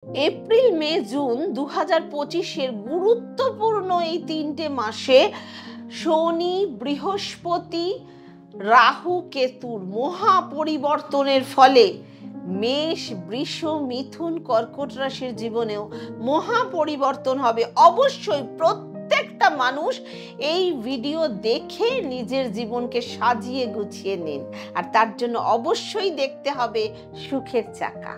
April, মে, June 2025-এর গুরুত্বপূর্ণ এই 3টে মাসে শনি, বৃহস্পতি, রাহু, কেতুর মহা পরিবর্তনের ফলে মেষ, বৃষ, মিথুন, কর্কট রাশির জীবনেও মহা পরিবর্তন হবে। অবশ্যই প্রত্যেকটা মানুষ এই ভিডিও দেখে নিজের জীবনকে সাজিয়ে গুছিয়ে নিন, আর তার জন্য অবশ্যই দেখতে হবে সুখের চাকা।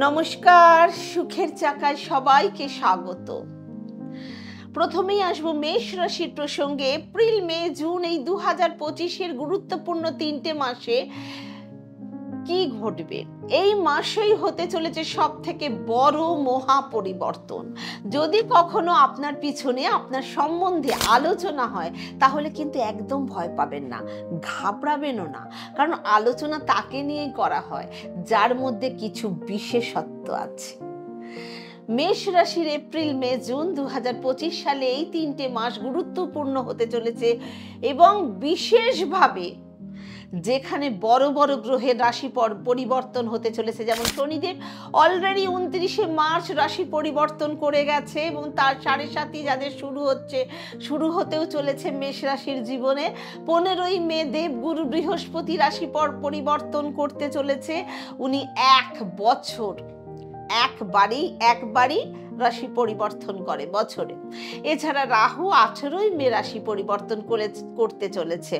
নমস্কার, সুখের চাকায় সবাইকে স্বাগত। প্রথমেই আসবো মেষ রাশির প্রসঙ্গে। এপ্রিল, মে, জুন এই 2025-এর গুরুত্বপূর্ণ 3টে মাসে কি ঘটবে? এই মাসেই হতে চলেছে সব থেকে বড় মহা পরিবর্তন। যদি কখনো আপনার পিছনে আপনার সম্বন্ধে আলোচনা হয় তাহলে কিন্তু একদম ভয় পাবেন না, ঘাবড়াবেনও না, কারণ আলোচনা তাকে নিয়েই করা হয় যার মধ্যে কিছু বিশেষত্ব আছে। মেষ রাশির এপ্রিল, মে, জুন 2025 সালে এই 3টে মাস গুরুত্বপূর্ণ হতে চলেছে, এবং বিশেষভাবে যেখানে বড় বড় গ্রহের রাশি পরিবর্তন হতে চলেছে। যেমন শনিদেব অলরেডি 29শে মার্চ রাশি পরিবর্তন করে গেছে, এবং তার 7.5 যাদের শুরু হতেও চলেছে মেষ রাশির জীবনে। 15ই মে দেবগুরু বৃহস্পতি রাশি পরিবর্তন করতে চলেছে। উনি 1 বছর একবারই রাশি পরিবর্তন করে বছরে। এছাড়া রাহু 18ই মে রাশি পরিবর্তন করতে চলেছে।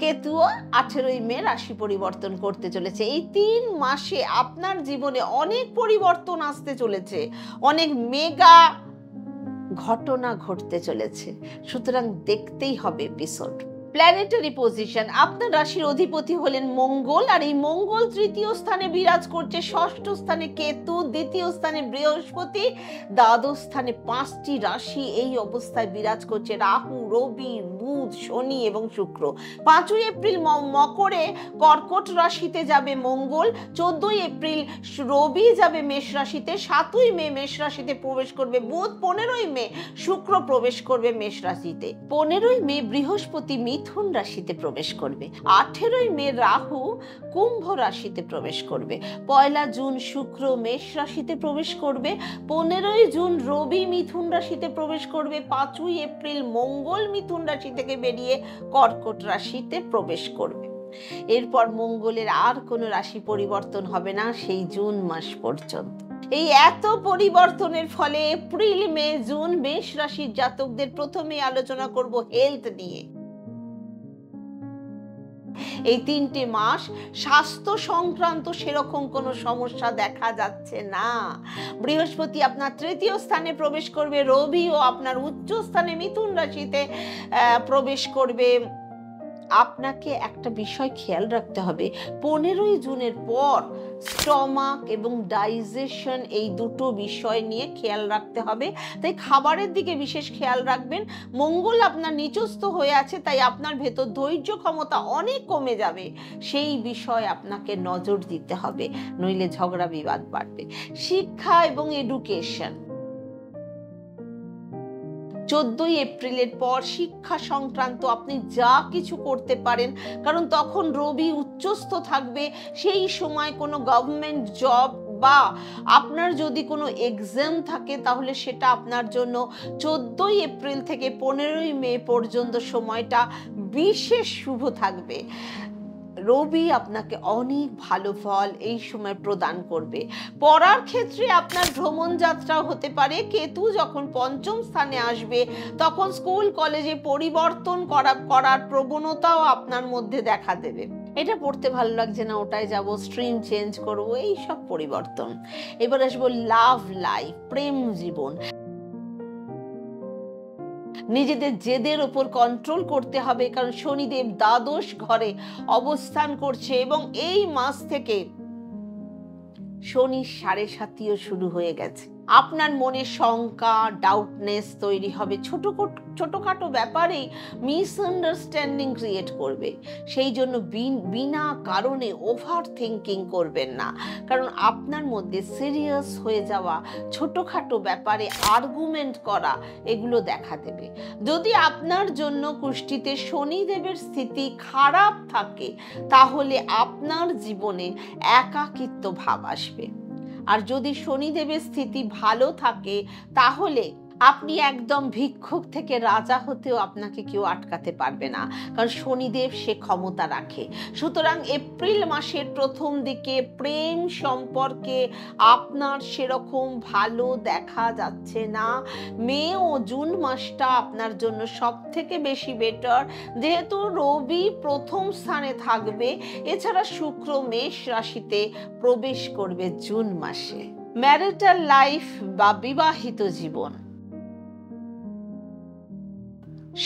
কেতুও 18ই মে রাশি পরিবর্তন করতে চলেছে। এই 3 মাসে আপনার জীবনে অনেক পরিবর্তন আসতে চলেছে, অনেক মেগা ঘটনা ঘটতে চলেছে, সুতরাং দেখতেই হবে এপিসোড। প্ল্যানেটারি পজিশন, আপনার রাশির অধিপতি হলেন মঙ্গল, আর এই মঙ্গল 3য় স্থানে বিরাজ করছে, 6ষ্ঠ স্থানে কেতু, 2য় স্থানে বৃহস্পতি, দ্বাদশ স্থানে 5টি রাশি এই অবস্থায় বিরাজ করছে রাহু, রবি, বুধ, শনি এবং শুক্র। 5ই এপ্রিল মকরে কর্কট রাশিতে যাবে মঙ্গল, 14ই এপ্রিল রবি যাবে মেষ রাশিতে, 7ই মে মেষ রাশিতে প্রবেশ করবে বুধ, 15ই মে শুক্র প্রবেশ করবে মেষ রাশিতে, 15ই মে বৃহস্পতি মিথুন রাশিতে প্রবেশ করবে, 18ই মে রাহু কুম্ভ রাশিতে প্রবেশ করবে, 1 জুন শুক্র মেষ রাশিতে প্রবেশ করবে, 15ই জুন রবি মিথুন রাশিতে প্রবেশ করবে, 5ই এপ্রিল মঙ্গল মিথুন রাশি থেকে বেরিয়ে কর্কট রাশিতে প্রবেশ করবে। এরপর মঙ্গলের আর কোনো রাশি পরিবর্তন হবে না সেই জুন মাস পর্যন্ত। এই এত পরিবর্তনের ফলে এপ্রিল, মে, জুন মেষ রাশির জাতকদের প্রথমে আলোচনা করব হেলথ নিয়ে। এই 3টে মাস স্বাস্থ্য সংক্রান্ত সেরকম কোনো সমস্যা দেখা যাচ্ছে না। বৃহস্পতি আপনার 3য় স্থানে প্রবেশ করবে, রবিও আপনার উচ্চ স্থানে মিথুন রাশিতে প্রবেশ করবে। আপনাকে একটা বিষয় খেয়াল রাখতে হবে, 15ই জুনের পর স্টমাক এবং ডাইজেশন এই দুটো বিষয় নিয়ে খেয়াল রাখতে হবে, তাই খাবারের দিকে বিশেষ খেয়াল রাখবেন। মঙ্গল আপনার নিচস্থ হয়ে আছে, তাই আপনার ভেতর ধৈর্য ক্ষমতা অনেক কমে যাবে, সেই বিষয়ে আপনাকে নজর দিতে হবে, নইলে ঝগড়া বিবাদ বাড়বে। শিক্ষা এবং এডুকেশন, 14ই এপ্রিলের পর শিক্ষা সংক্রান্ত আপনি যা কিছু করতে পারেন, কারণ তখন রবি উচ্চস্থ থাকবে। সেই সময় কোনো গভর্নমেন্ট জব বা আপনার যদি কোনো এক্সাম থাকে তাহলে সেটা আপনার জন্য 14ই এপ্রিল থেকে 15ই মে পর্যন্ত সময়টা বিশেষ শুভ থাকবে। রবি আপনাকে অনেক ভালো ফল এই সময় প্রদান করবে। পড়ার ক্ষেত্রে আপনার ভ্রমণ যাত্রাও হতে পারে। কেতু যখন 5ম স্থানে আসবে তখন স্কুল কলেজে পরিবর্তন করার প্রবণতাও আপনার মধ্যে দেখা দেবে। এটা পড়তে ভালো লাগছে না, ওটাই যাব, স্ট্রিম চেঞ্জ করবো, এই সব পরিবর্তন। এবার আসবো লাভ লাইফ, প্রেম জীবন। নিজেদের জেদের ওপর কন্ট্রোল করতে হবে, কারণ শনিদেব দ্বাদশ ঘরে অবস্থান করছে, এবং এই মাস থেকে শনির 7.5 শুরু হয়ে গেছে। আপনার মনে শঙ্কা, ডাউটনেস তৈরি হবে, ছোটখাটো ব্যাপারেই মিসআন্ডারস্ট্যান্ডিং ক্রিয়েট করবে। সেই জন্য বিনা কারণে ওভার থিঙ্কিং করবেন না, কারণ আপনার মধ্যে সিরিয়াস হয়ে যাওয়া, ছোটখাটো ব্যাপারে আর্গুমেন্ট করা, এগুলো দেখা দেবে। যদি আপনার জন্য কুষ্টিতে শনিদেবের স্থিতি খারাপ থাকে, তাহলে আপনার জীবনে একাকিত্ব ভাব আসবে। আর যদি শনিদেবের স্থিতি ভালো থাকে, তাহলে আপনি একদম ভিক্ষুক থেকে রাজা হতেও আপনাকে কেউ আটকাতে পারবে না, কারণ শনিদেব সে ক্ষমতা রাখে। সুতরাং এপ্রিল মাসের প্রথম দিকে প্রেম সম্পর্কে আপনার সেরকম ভালো দেখা যাচ্ছে না। মে ও জুন মাসটা আপনার জন্য সব থেকে বেশি বেটার, যেহেতু রবি প্রথম স্থানে থাকবে, এছাড়া শুক্র মেষ রাশিতে প্রবেশ করবে জুন মাসে। ম্যারিটাল লাইফ বা বিবাহিত জীবন,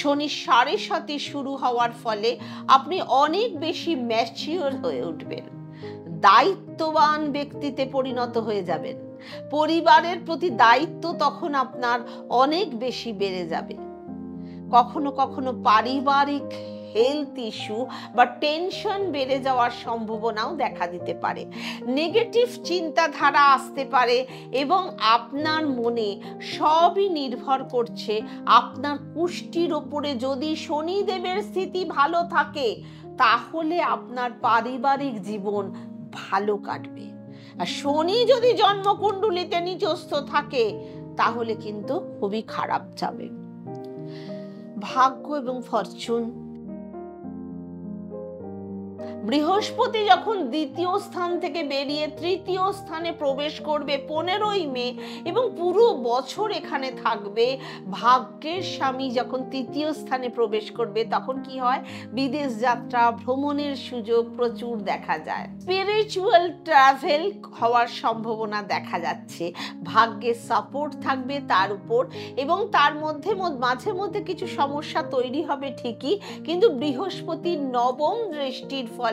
শনি 7.5 শুরু হওয়ার ফলে আপনি অনেক বেশি ম্যাচিওর হয়ে উঠবেন, দায়িত্ববান ব্যক্তিতে পরিণত হয়ে যাবেন। পরিবারের প্রতি দায়িত্ব তখন আপনার অনেক বেশি বেড়ে যাবে। কখনো কখনো পারিবারিক হেলথ ইস্যু বা টেনশন বেড়ে যাওয়ার সম্ভাবনাও দেখা দিতে পারে। নেগেটিভ চিন্তাধারা আসতে পারে এবং আপনার মনে সবই নির্ভর করছে আপনার কুষ্টির ওপরে। যদি শনিদেবের স্থিতি ভালো থাকে, তাহলে আপনার পারিবারিক জীবন ভালো কাটবে। আর শনি যদি জন্মকুণ্ডলিতে নিচস্থ থাকে, তাহলে কিন্তু খুবই খারাপ যাবে। ভাগ্য এবং ফরচুন, বৃহস্পতি যখন দ্বিতীয় স্থান থেকে বেরিয়ে তৃতীয় স্থানে প্রবেশ করবে 15ই মে এবং পুরো বছর এখানে থাকবে, ভাগ্যের স্বামী যখন তৃতীয় স্থানে প্রবেশ করবে, তখন কি হয়? বিদেশ যাত্রা, ভ্রমণের সুযোগ প্রচুর দেখা যায়। স্পিরিচুয়াল ট্রাভেল হওয়ার সম্ভাবনা দেখা যাচ্ছে। ভাগ্যের সাপোর্ট থাকবে তার উপর, এবং তার মধ্যে মাঝে মধ্যে কিছু সমস্যা তৈরি হবে ঠিকই, কিন্তু বৃহস্পতির নবম দৃষ্টির ফলে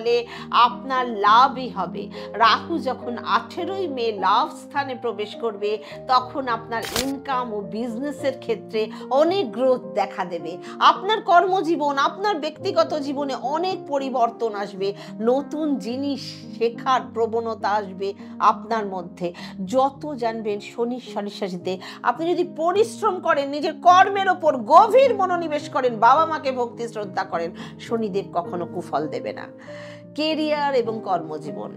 আপনার লাভই হবে। রাহু যখন 18ই মে লাভ স্থানে প্রবেশ করবে, তখন আপনার ইনকাম ও বিজনেসের ক্ষেত্রে অনেক গ্রোথ দেখা দেবে। আপনার কর্মজীবন, আপনার ব্যক্তিগত জীবনে অনেক পরিবর্তন আসবে। নতুন জিনিস শেখার প্রবণতা আসবে আপনার মধ্যে। যত জানবেন শনির সাড়ে আপনি যদি পরিশ্রম করেন, নিজের কর্মের ওপর গভীর মনোনিবেশ করেন, বাবা মাকে ভক্তি শ্রদ্ধা করেন, শনিদেব কখনো কুফল দেবে না। কেরিয়ার এবং কর্মজীবন,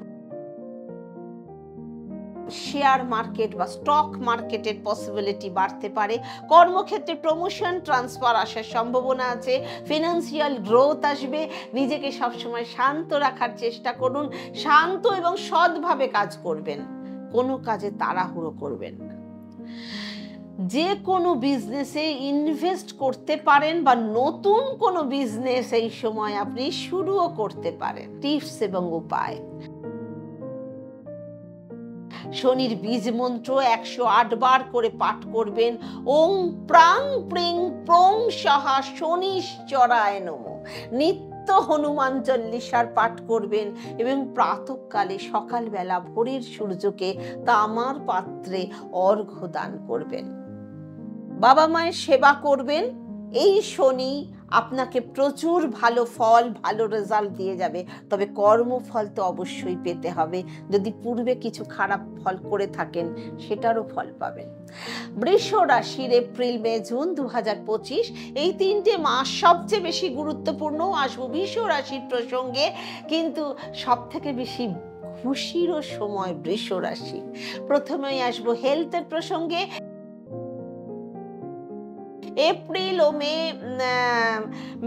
শেয়ার মার্কেট বা স্টক মার্কেটের পসিবিলিটি বাড়তে পারে। কর্মক্ষেত্রে প্রমোশন, ট্রান্সফার আসার সম্ভাবনা আছে। ফিনান্সিয়াল গ্রোথ আসবে। নিজেকে সবসময় শান্ত রাখার চেষ্টা করুন। শান্ত এবং সৎভাবে কাজ করবেন, কোনো কাজে তাড়াহুড়ো করবেন না। যে কোনো বিজনেসে ইনভেস্ট করতে পারেন বা নতুন কোনো বিজনেস এই সময় আপনি শুরুও করতে পারেন। টিপস এবং উপায়, শনির বীজ মন্ত্র 108 বার করে পাঠ করবেন। ওং প্রাং প্রিং প্রং সাহা শনিশ্চরায় নমঃ। নিত্য হনুমান চল্লিশার পাঠ করবেন এবং প্রাতঃকালে সকালবেলা ভোরের সূর্যকে তামার পাত্রে অর্ঘ্য দান করবেন। বাবা মায়ের সেবা করবেন। এই শনি আপনাকে প্রচুর ভালো ফল, ভালো রেজাল্ট দিয়ে যাবে। তবে কর্মফল তো অবশ্যই পেতে হবে। যদি পূর্বে কিছু খারাপ ফল করে থাকেন, সেটারও ফল পাবেন। বৃষ রাশির এপ্রিল মে জুন 2025 এই 3টে মাস সবচেয়ে বেশি গুরুত্বপূর্ণ। আসবো বৃষ রাশির প্রসঙ্গে, কিন্তু সব থেকে বেশি খুশিরও সময় বৃষ রাশি। প্রথমেই আসবো হেলথের প্রসঙ্গে। এপ্রিল ও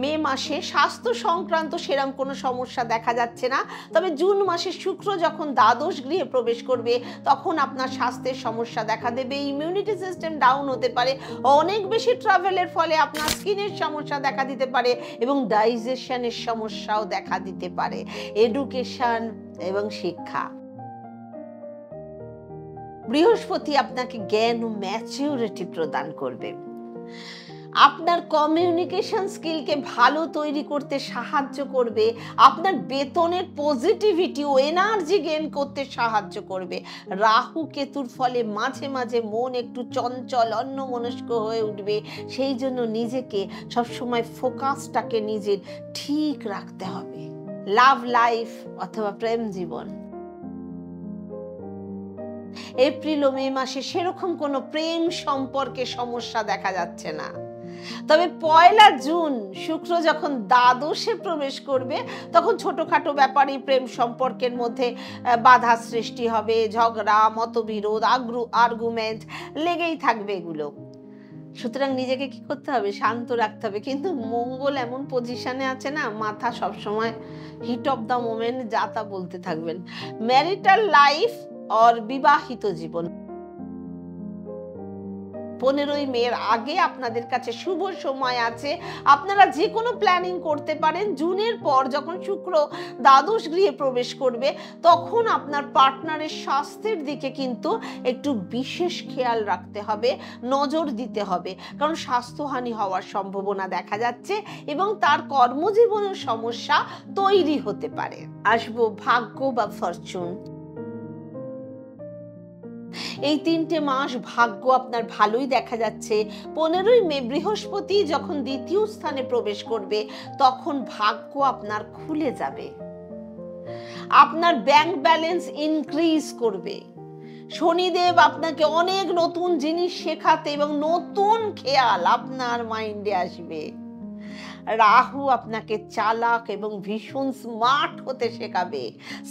মে মাসে স্বাস্থ্য সংক্রান্ত সেরকম কোনো সমস্যা দেখা যাচ্ছে না। তবে জুন মাসে শুক্র যখন দ্বাদশ গৃহে প্রবেশ করবে, তখন আপনার স্বাস্থ্যের সমস্যা দেখা দেবে। ইমিউনিটি সিস্টেম ডাউন হতে পারে। অনেক বেশি ট্রাভেলের ফলে আপনার স্কিনের সমস্যা দেখা দিতে পারে এবং ডাইজেশনের সমস্যাও দেখা দিতে পারে। এডুকেশন এবং শিক্ষা, বৃহস্পতি আপনাকে জ্ঞান ও ম্যাচিউরিটি প্রদান করবে। আপনার কমিউনিকেশন স্কিলকে ভালো তৈরি করতে সাহায্য করবে, আপনার বেতনের পজিটিভিটি ও এনার্জি গেইন করতে সাহায্য করবে। রাহু কেতুর ফলে মাঝে মাঝে মন একটু চঞ্চল অন্যমনস্ক হয়ে উঠবে, সেই জন্য নিজেকে সবসময় ফোকাসটাকে নিজের ঠিক রাখতে হবে। লাভ লাইফ অথবা প্রেম জীবন, এপ্রিল ও মে মাসে সেরকম কোনো প্রেম সম্পর্কে সমস্যা দেখা যাচ্ছে না। তবে 1 জুন শুক্র যখন দ্বাদশে প্রবেশ করবে, তখন ছোটখাটো ব্যাপারে প্রেম সম্পর্কের মধ্যে বাধা সৃষ্টি হবে, ঝগড়া, মতবিরোধ, আর্গুমেন্ট লেগেই থাকবে এগুলো। সুতরাং নিজেকে কি করতে হবে? শান্ত রাখতে হবে। কিন্তু মঙ্গল এমন পজিশনে আছে না, মাথা সবসময় হিট অফ দ্য মোমেন্ট যা তা বলতে থাকবেন। ম্যারিটাল লাইফ আর বিবাহিত জীবন, 15ই মের আগে আপনাদের কাছে শুভ সময় আছে, আপনারা যে কোনো প্ল্যানিং করতে পারেন। জুনের পর যখন শুক্র দ্বাদশ গৃহে প্রবেশ করবে, তখন আপনার পার্টনারের স্বাস্থ্যের দিকে কিন্তু একটু বিশেষ খেয়াল রাখতে হবে, নজর দিতে হবে, কারণ স্বাস্থ্যহানি হওয়ার সম্ভাবনা দেখা যাচ্ছে এবং তার কর্মজীবনের সমস্যা তৈরি হতে পারে। আসবো ভাগ্য বা ফরচুন। এই 3টে মাস ভাগ্য আপনার ভালোই দেখা যাচ্ছে। 15ই মে বৃহস্পতি যখন দ্বিতীয় স্থানে প্রবেশ করবে, তখন ভাগ্য আপনার খুলে যাবে, আপনার ব্যাংক ব্যালেন্স ইনক্রিজ করবে। শনিদেব আপনাকে অনেক নতুন জিনিস শেখাতে এবং নতুন খেয়াল আপনার মাইন্ডে আসবে। রাহু আপনাকে চালাক এবং ভীষণ স্মার্ট হতে শেখাবে,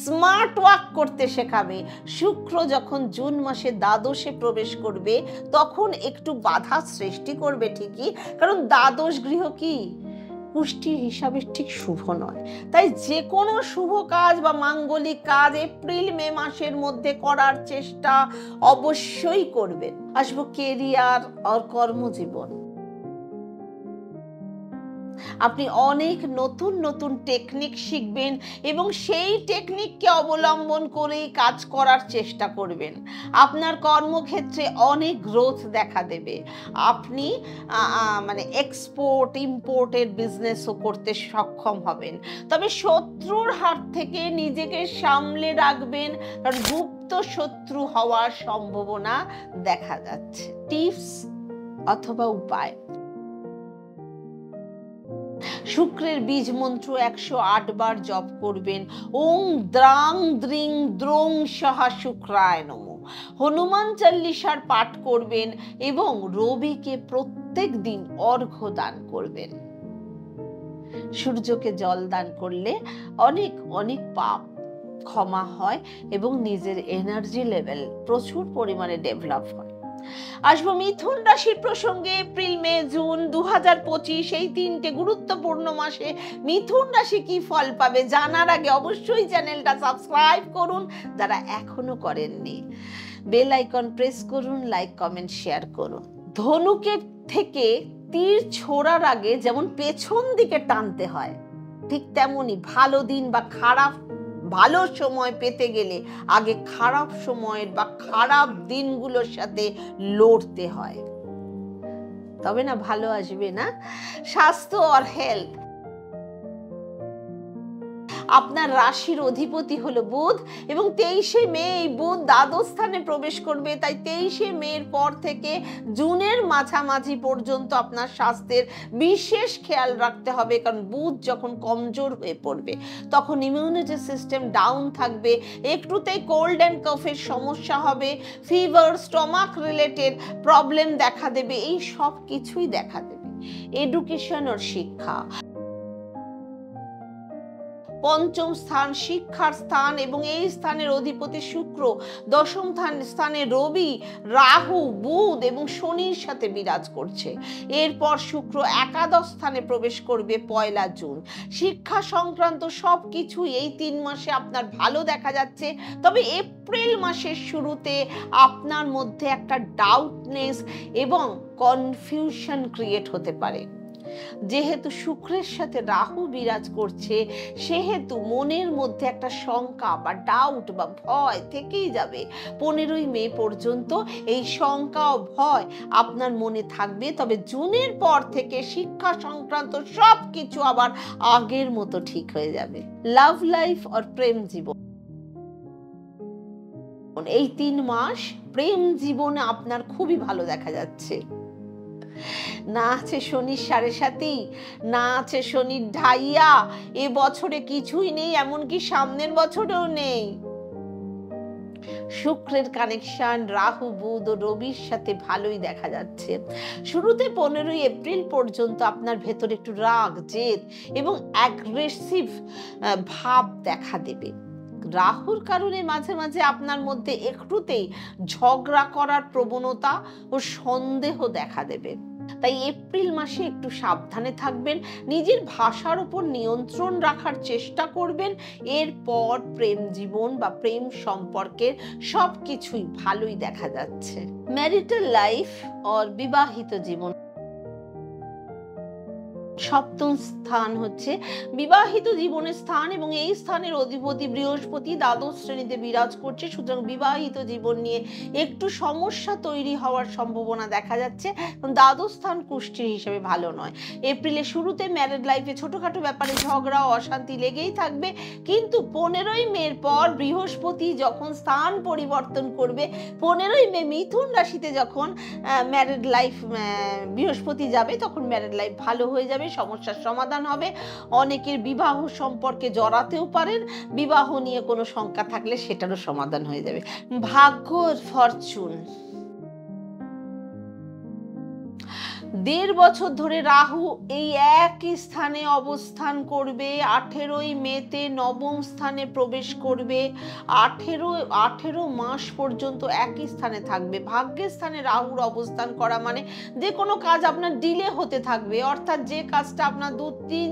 স্মার্ট ওয়ার্ক করতে শেখাবে। শুক্র যখন জুন মাসে দ্বাদশে প্রবেশ করবে, তখন একটু বাধা সৃষ্টি করবে ঠিকই, কারণ দ্বাদশ গৃহ কি পুষ্টির হিসাবে ঠিক শুভ নয়। তাই যে কোনো শুভ কাজ বা মাঙ্গলিক কাজ এপ্রিল মে মাসের মধ্যে করার চেষ্টা অবশ্যই করবেন। আসবো কেরিয়ার আর কর্মজীবন। আপনি অনেক নতুন নতুন টেকনিক শিখবেন এবং সেই টেকনিককে অবলম্বন করেই কাজ করার চেষ্টা করবেন। আপনার কর্মক্ষেত্রে অনেক গ্রোথ দেখা দেবে। আপনি এক্সপোর্ট ইম্পোর্টের বিজনেসও করতে সক্ষম হবেন। তবে শত্রুর হাত থেকে নিজেকে সামলে রাখবেন, কারণ গুপ্ত শত্রু হওয়ার সম্ভাবনা দেখা যাচ্ছে। টিপস অথবা উপায়: শুক্রের বীজ মন্ত্র 108 বার জপ করবেন। ওং দ্রাং দ্রিং দ্রোং সাহা শুক্রায় নমঃ। হনুমান চল্লিশার পাঠ করবেন এবং রবিকে প্রত্যেক দিন অর্ঘ্য দান করবেন। সূর্যকে জল দান করলে অনেক অনেক পাপ ক্ষমা হয় এবং নিজের এনার্জি লেভেল প্রচুর পরিমাণে ডেভেলপ হয়। আসবো মিথুন রাশির প্রসঙ্গে। এপ্রিল মে জুন 2025 এই 3টে গুরুত্বপূর্ণ মাসে মিথুন রাশি কি ফল পাবে জানার আগে অবশ্যই চ্যানেলটা সাবস্ক্রাইব করুন যারা এখনো করেননি, বেল আইকন প্রেস করুন, লাইক কমেন্ট শেয়ার করুন। ধনুকের থেকে তীর ছোড়ার আগে যেমন পেছন দিকে টানতে হয়, ঠিক তেমনি ভালো দিন বা ভালো সময় পেতে গেলে আগে খারাপ সময়ের বা খারাপ দিনগুলোর সাথে লড়তে হয়, তবে না ভালো আসবে না। স্বাস্থ্য আর হেলথ, আপনার রাশির অধিপতি হলো বুধ এবং 23শে মে এই বুধ দ্বাদশ স্থানে প্রবেশ করবে। তাই 23শে মের পর থেকে জুনের মাঝামাঝি পর্যন্ত আপনার স্বাস্থ্যের বিশেষ খেয়াল রাখতে হবে, কারণ বুধ যখন কমজোর হয়ে পড়বে তখন ইমিউনিটি সিস্টেম ডাউন থাকবে, একটুতেই কোল্ড অ্যান্ড কফের সমস্যা হবে, ফিভার, স্টমাক রিলেটেড প্রবলেম দেখা দেবে, এই সব কিছুই দেখা দেবে। এডুকেশন আর শিক্ষা, পঞ্চম স্থান শিক্ষার স্থান এবং এই স্থানের অধিপতি শুক্র, দশম স্থানে রবি, রাহু, বুধ এবং শনির সাথে বিরাজ করছে। এরপর শুক্র একাদশ স্থানে প্রবেশ করবে 1 জুন। শিক্ষা সংক্রান্ত সব কিছুই এই 3 মাসে আপনার ভালো দেখা যাচ্ছে। তবে এপ্রিল মাসের শুরুতে আপনার মধ্যে একটা ডাউটনেস এবং কনফিউশন ক্রিয়েট হতে পারে। যেহেতু শুক্রের সাথে রাহু বিরাজ করছে, সেহেতু মনের মধ্যে একটা শঙ্কা বা ডাউট বা ভয় থেকেই যাবে। 15ই মে পর্যন্ত এই শঙ্কা ও ভয় আপনার মনে থাকবে। তবে জুনের পর থেকে শিক্ষা সংক্রান্ত সব কিছু আবার আগের মতো ঠিক হয়ে যাবে। লাভ লাইফ আর প্রেম জীবন, এই 3 মাস প্রেম জীবনে আপনার খুবই ভালো দেখা যাচ্ছে। না আছে শনির 7.5, না আছে শনির ঢাইয়া, এ বছরে কিছুই নেই, এমনকি সামনের বছরেও নেই। শুক্রের কানেকশন রাহু, বুধ ও রবির সাথে ভালোই দেখা যাচ্ছে। শুরুতে 15ই এপ্রিল পর্যন্ত আপনার ভেতরে একটু রাগ, জেদ এবং অ্যাগ্রেসিভ ভাব দেখা দেবে। রাহুর কারণে মাঝে মাঝে আপনার মধ্যে একটুতেই ঝগড়া করার প্রবণতা ও সন্দেহ দেখা দেবে। তাই এপ্রিল মাসে একটু সাবধানে থাকবেন, নিজের ভাষার উপর নিয়ন্ত্রণ রাখার চেষ্টা করবেন। এরপর প্রেম জীবন বা প্রেম সম্পর্কের সবকিছুই ভালোই দেখা যাচ্ছে। ম্যারিটাল লাইফ আর বিবাহিত জীবন, সপ্তম স্থান হচ্ছে বিবাহিত জীবনের স্থান এবং এই স্থানের অধিপতি বৃহস্পতি দ্বাদশ শ্রেণীতে বিরাজ করছে। সুতরাং বিবাহিত জীবন নিয়ে একটু সমস্যা তৈরি হওয়ার সম্ভাবনা দেখা যাচ্ছে। দ্বাদশ স্থান কুষ্ঠির হিসেবে ভালো নয়। এপ্রিলের শুরুতে ম্যারিড লাইফে ছোটখাটো ব্যাপারে ঝগড়া ও অশান্তি লেগেই থাকবে, কিন্তু 15ই মের পর বৃহস্পতি যখন স্থান পরিবর্তন করবে, 15ই মে মিথুন রাশিতে যখন ম্যারিড লাইফ বৃহস্পতি যাবে, তখন ম্যারিড লাইফ ভালো হয়ে যাবে, সমস্যার সমাধান হবে। অনেকের বিবাহ সম্পর্কে জড়াতেও পারেন, বিবাহ নিয়ে কোনো শঙ্কা থাকলে সেটারও সমাধান হয়ে যাবে। ভাগ্য ফরচুন, 1.5 বছর ধরে রাহু এই একই স্থানে অবস্থান করবে। 18ই মেতে নবম স্থানে প্রবেশ করবে। 18 মাস পর্যন্ত একই স্থানে থাকবে। ভাগ্যের স্থানে রাহুর অবস্থান করা মানে যে কোনো কাজ আপনার ডিলে হতে থাকবে, অর্থাৎ যে কাজটা আপনার 2-3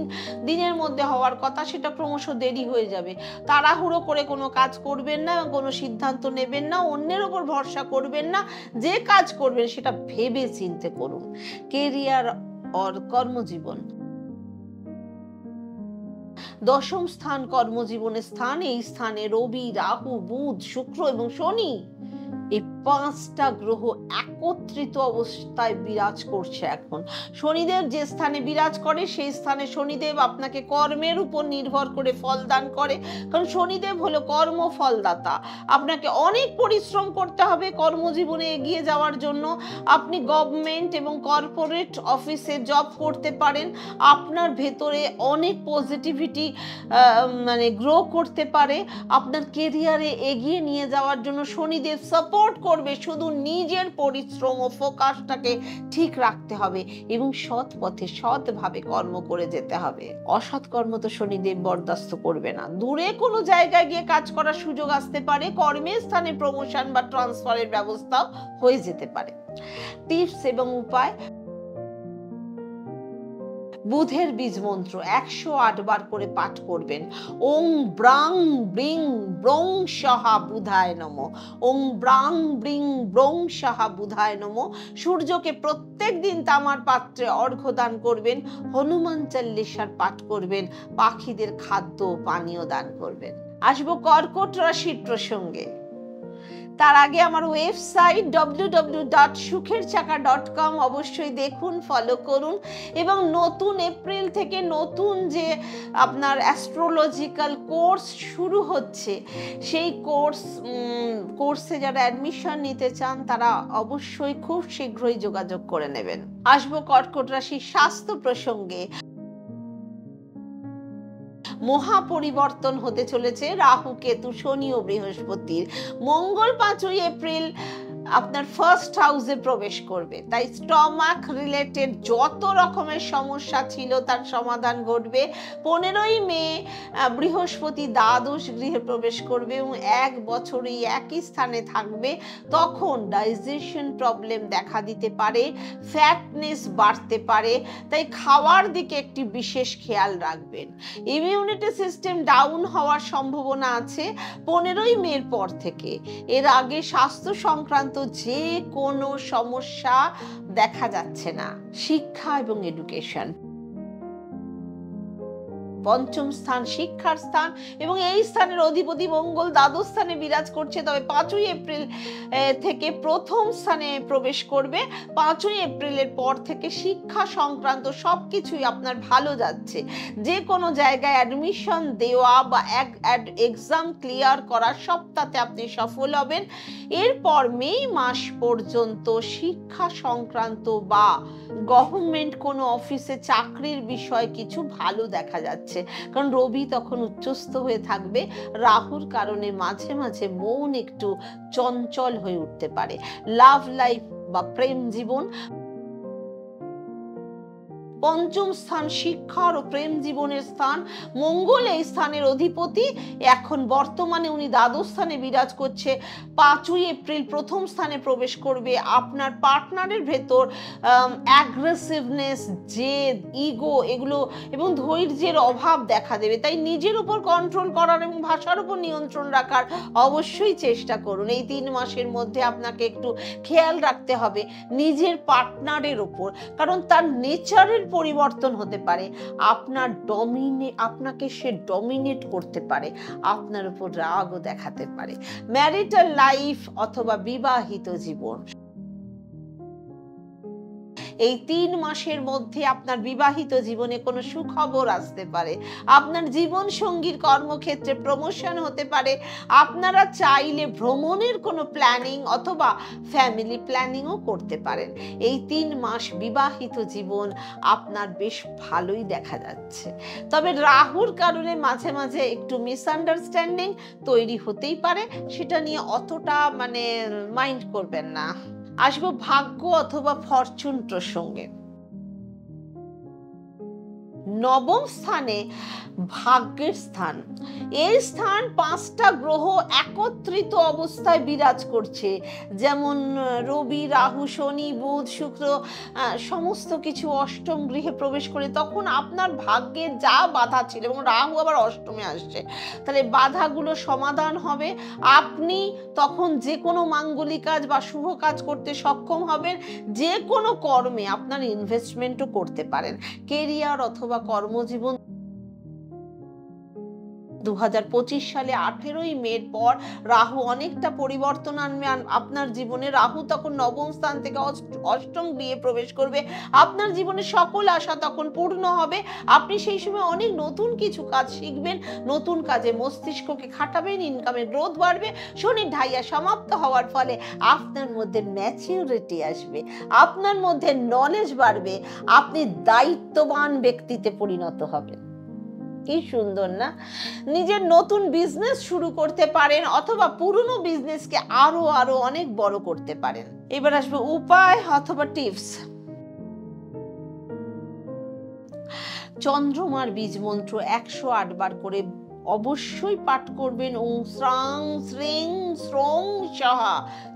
দিনের মধ্যে হওয়ার কথা সেটা ক্রমশ দেরি হয়ে যাবে। তাড়াহুড়ো করে কোনো কাজ করবেন না, কোনো সিদ্ধান্ত নেবেন না, অন্যের ওপর ভরসা করবেন না। যে কাজ করবেন সেটা ভেবে চিন্তে করুন। কেরিয়ার और কর্মজীবন, 10ম স্থান কর্মজীবনের স্থান। এই স্থানে রবি, রাহু, বুধ, শুক্র এবং শনি, এই 5টা গ্রহ একত্রিত অবস্থায় বিরাজ করছে এখন। শনিদেব যে স্থানে বিরাজ করে সেই স্থানে শনিদেব আপনাকে কর্মের উপর নির্ভর করে ফল দান করে, কারণ শনিদেব হলো কর্ম ফলদাতা। আপনাকে অনেক পরিশ্রম করতে হবে কর্মজীবনে এগিয়ে যাওয়ার জন্য। আপনি গভর্নমেন্ট এবং কর্পোরেট অফিসে জব করতে পারেন। আপনার ভেতরে অনেক পজিটিভিটি মানে গ্রো করতে পারে। আপনার কেরিয়ারে এগিয়ে নিয়ে যাওয়ার জন্য শনিদেব সাপোর্ট করবে। শুধু নিজের পরিশ্রম ও ফোকাসটাকে ঠিক রাখতে হবে এবং সৎ পথে সৎভাবে কর্ম করে যেতে হবে। অসৎ কর্ম তো শনিদেব বরদাস্ত করবে না। দূরে কোনো জায়গায় গিয়ে কাজ করার সুযোগ আসতে পারে, কর্মের স্থানে প্রমোশন বা ট্রান্সফারের ব্যবস্থাও হয়ে যেতে পারে। টিপস এবং উপায়, বুধের বীজ মন্ত্র 108 বার করে পাঠ করবেন। ওং ব্রাং ব্রিং ব্রং সাহা বুধায় নমঃ। ওং ব্রাং ব্রিং ব্রং সাহা বুধায় নমঃ। সূর্যকে প্রত্যেক দিন তামার পাত্রে অর্ঘ্য দান করবেন। হনুমান চল্লিশার পাঠ করবেন। পাখিদের খাদ্য পানীয় দান করবেন। আসবো কর্কট রাশির প্রসঙ্গে। তার আগে আমার ওয়েবসাইট www.sukherchaka.com অবশ্যই দেখুন, ফলো করুন এবং নতুন এপ্রিল থেকে নতুন যে আপনার অ্যাস্ট্রোলজিক্যাল কোর্স শুরু হচ্ছে, সেই কোর্সে যারা অ্যাডমিশন নিতে চান তারা অবশ্যই খুব শীঘ্রই যোগাযোগ করে নেবেন। আসবো কর্কট রাশির স্বাস্থ্য প্রসঙ্গে। মহা পরিবর্তন হতে চলেছে রাহু, কেতু, শনি ও বৃহস্পতির। মঙ্গল 5ই এপ্রিল আপনার ফার্স্ট হাউসে প্রবেশ করবে, তাই স্টমাক রিলেটেড যত রকমের সমস্যা ছিল তার সমাধান ঘটবে। 15ই মে বৃহস্পতি দ্বাদশ গৃহে প্রবেশ করবে এবং 1 বছরই একই স্থানে থাকবে। তখন ডাইজেশন প্রবলেম দেখা দিতে পারে, ফ্যাটনেস বাড়তে পারে, তাই খাওয়ার দিকে একটি বিশেষ খেয়াল রাখবেন। ইমিউনিটি সিস্টেম ডাউন হওয়ার সম্ভাবনা আছে 15ই মের পর থেকে। এর আগে স্বাস্থ্য সংক্রান্ত যে কোনো সমস্যা দেখা যাচ্ছে না। শিক্ষা এবং এডুকেশন, পঞ্চম স্থান শিক্ষার স্থান এবং এই স্থানের অধিপতি মঙ্গল দ্বাদশ স্থানে বিরাজ করছে। তবে 5ই এপ্রিল থেকে প্রথম স্থানে প্রবেশ করবে। 5ই এপ্রিলের পর থেকে শিক্ষা সংক্রান্ত সবকিছুই আপনার ভালো যাচ্ছে। যে কোনো জায়গায় অ্যাডমিশন দেওয়া বা এক্সাম ক্লিয়ার করা সবটাতে আপনি সফল হবেন। এরপর মে মাস পর্যন্ত শিক্ষা সংক্রান্ত বা গভর্নমেন্ট কোনো অফিসে চাকরির বিষয় কিছু ভালো দেখা যাচ্ছে, কারণ রবি তখন উচ্চস্থ হয়ে থাকবে। রাহুর কারণে মাঝে মাঝে মন একটু চঞ্চল হয়ে উঠতে পারে। লাভ লাইফ বা প্রেম জীবন, পঞ্চম স্থান শিক্ষার ও প্রেম জীবনের স্থান। মঙ্গল এই স্থানের অধিপতি, এখন বর্তমানে উনি দ্বাদশ স্থানে বিরাজ করছে। 5ই এপ্রিল প্রথম স্থানে প্রবেশ করবে। আপনার পার্টনারের ভেতর অ্যাগ্রেসিভনেস, জেদ, ইগো এগুলো এবং ধৈর্যের অভাব দেখা দেবে। তাই নিজের উপর কন্ট্রোল করার এবং ভাষার উপর নিয়ন্ত্রণ রাখার অবশ্যই চেষ্টা করুন। এই 3 মাসের মধ্যে আপনাকে একটু খেয়াল রাখতে হবে নিজের পার্টনারের উপর, কারণ তার নেচারের পরিবর্তন হতে পারে। আপনাকে সে ডমিনেট করতে পারে, আপনার উপর রাগও দেখাতে পারে। ম্যারিটাল লাইফ অথবা বিবাহিত জীবন, এই 3 মাসের মধ্যে আপনার বিবাহিত জীবনে কোনো সুখবর আসতে পারে। আপনার জীবন সঙ্গীর কর্মক্ষেত্রে প্রমোশন হতে পারে। আপনারা চাইলে ভ্রমণের কোনো প্ল্যানিং অথবা ফ্যামিলি প্ল্যানিংও করতে পারেন। এই 3 মাস বিবাহিত জীবন আপনার বেশ ভালোই দেখা যাচ্ছে। তবে রাহুর কারণে মাঝে মাঝে একটু মিসআন্ডারস্ট্যান্ডিং তৈরি হতেই পারে, সেটা নিয়ে অতটা মাইন্ড করবেন না। আসবো ভাগ্য অথবা ফরচুন প্রসঙ্গে। নবম স্থানে ভাগ্যের স্থান। এই স্থান 5টা গ্রহ একত্রিত অবস্থায় বিরাজ করছে, যেমন রবি, রাহু, শনি, বুধ, শুক্র সমস্ত কিছু অষ্টম গৃহে প্রবেশ করে। তখন আপনার ভাগ্যের যা বাধা ছিল, এবং রাহু আবার অষ্টমে আসছে, তাহলে বাধাগুলো সমাধান হবে। আপনি তখন যে কোনো মাঙ্গলিক কাজ বা শুভ কাজ করতে সক্ষম হবেন। যে কোনো কর্মে আপনার ইনভেস্টমেন্টও করতে পারেন। কেরিয়ার অথবা কর্মজীবন 2025 সালে 18ই মের পর রাহু অনেকটা পরিবর্তন আনবে আপনার জীবনে। রাহু তখন নবম স্থান থেকে অষ্টম গৃহে প্রবেশ করবে। আপনার জীবনে সকল আশা তখন পূর্ণ হবে। আপনি সেই সময় অনেক নতুন কিছু কাজ শিখবেন, নতুন কাজে মস্তিষ্ককে খাটাবেন, ইনকামের গ্রোথ বাড়বে। শনির ঢাইয়া সমাপ্ত হওয়ার ফলে আপনার মধ্যে ম্যাচিউরিটি আসবে, আপনার মধ্যে নলেজ বাড়বে, আপনি দায়িত্ববান ব্যক্তিতে পরিণত হবেন। কি সুন্দর না? নিজের নতুন বিজনেস শুরু করতে পারেন অথবা পুরনো বিজনেসকে আরো অনেক বড় করতে পারেন। এবার আসবে উপায় অথবা টিপস। চন্দ্রমার বীজ মন্ত্র 108 বার করে অবশ্যই পাঠ করবেন। ওং শ্রাং শ্রিং শ্রং সাহা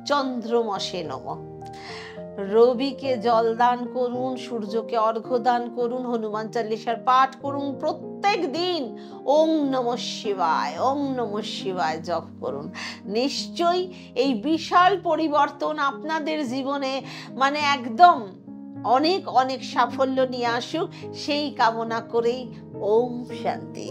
চন্দ্রমসে নমঃ। রবিকে জল দান করুন, সূর্যকে অর্ঘ্য দান করুন, হনুমান চালিসার পাঠ করুন, প্রত্যেক দিন ওং নমঃ শিবায়, ওং নমঃ শিবায় জপ করুন। নিশ্চয়ই এই বিশাল পরিবর্তন আপনাদের জীবনে একদম অনেক সাফল্য নিয়ে আসুক, সেই কামনা করেই ওম শান্তি।